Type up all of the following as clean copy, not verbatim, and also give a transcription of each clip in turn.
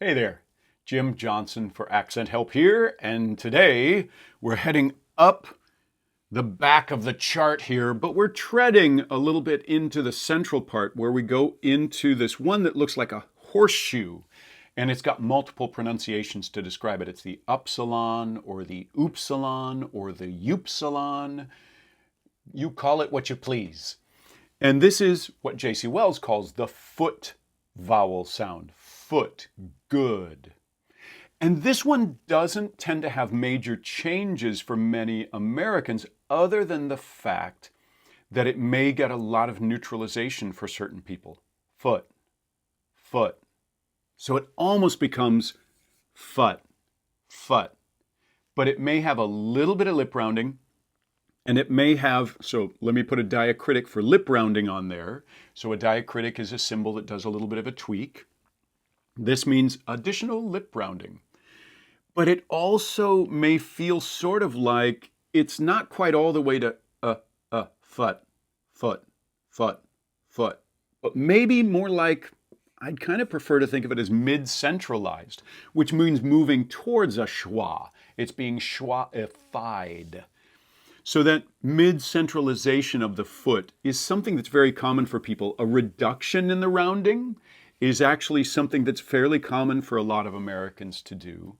Hey there, Jim Johnson for Accent Help here, and today we're heading up the back of the chart here, but we're treading a little bit into the central part where we go into this one that looks like a horseshoe, and it's got multiple pronunciations to describe it. It's the upsilon or the oopsilon or the upsilon. You call it what you please. And this is what J.C. Wells calls the foot vowel sound. Foot, good. And this one doesn't tend to have major changes for many Americans other than the fact that it may get a lot of neutralization for certain people. Foot, foot. So it almost becomes fut, fut. But it may have a little bit of lip rounding, and it may have, so let me put a diacritic for lip rounding on there. So a diacritic is a symbol that does a little bit of a tweak. This means additional lip rounding. But it also may feel sort of like it's not quite all the way to foot, foot, foot, foot. But maybe more like, I'd kind of prefer to think of it as mid-centralized, which means moving towards a schwa. It's being schwa-ified. So that mid-centralization of the foot is something that's very common for people. A reduction in the rounding is actually something that's fairly common for a lot of Americans to do.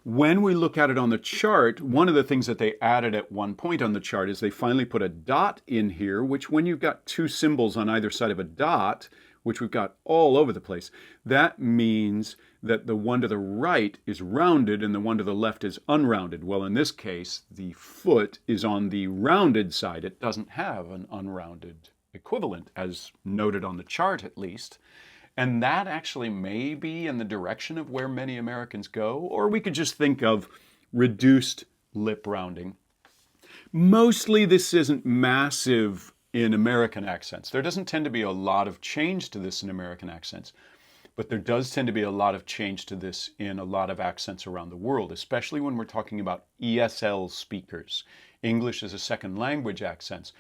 When we look at it on the chart, one of the things that they added at one point on the chart is they finally put a dot in here, which when you've got two symbols on either side of a dot, which we've got all over the place, that means that the one to the right is rounded and the one to the left is unrounded. Well, in this case, the foot is on the rounded side. It doesn't have an unrounded equivalent, as noted on the chart at least. And that actually may be in the direction of where many Americans go, or we could just think of reduced lip rounding. Mostly this isn't massive in American accents. There doesn't tend to be a lot of change to this in American accents, but there does tend to be a lot of change to this in a lot of accents around the world, especially when we're talking about ESL speakers, English as a second language accents,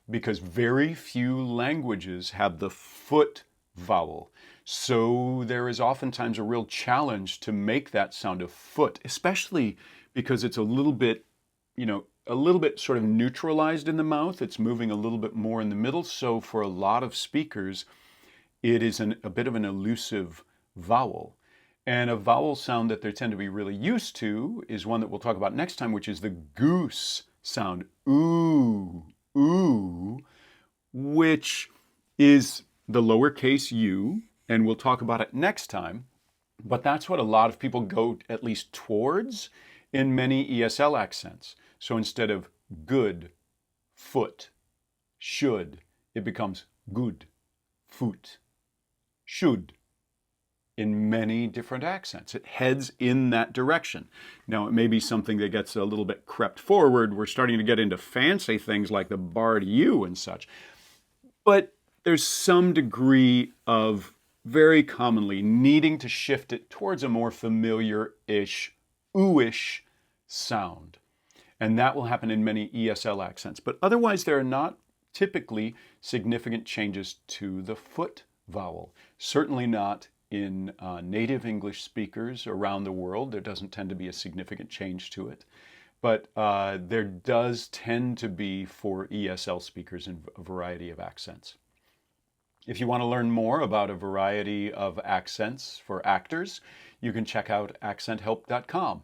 because very few languages have the foot vowel. So there is oftentimes a real challenge to make that sound of foot, especially because it's a little bit, a little bit sort of neutralized in the mouth. It's moving a little bit more in the middle. So for a lot of speakers, it is a bit of an elusive vowel. And a vowel sound that they tend to be really used to is one that we'll talk about next time, which is the goose sound, ooh, ooh, which is the lowercase u, and we'll talk about it next time. But that's what a lot of people go at least towards in many ESL accents. So instead of good, foot, should, it becomes good, foot, should, in many different accents. It heads in that direction. Now, it may be something that gets a little bit crept forward. We're starting to get into fancy things like the barred U and such. But there's some degree of very commonly needing to shift it towards a more familiar-ish, ooish sound. And that will happen in many ESL accents. But otherwise, there are not typically significant changes to the foot vowel. Certainly not in native English speakers around the world. There doesn't tend to be a significant change to it. But there does tend to be for ESL speakers in a variety of accents. If you want to learn more about a variety of accents for actors, you can check out accenthelp.com.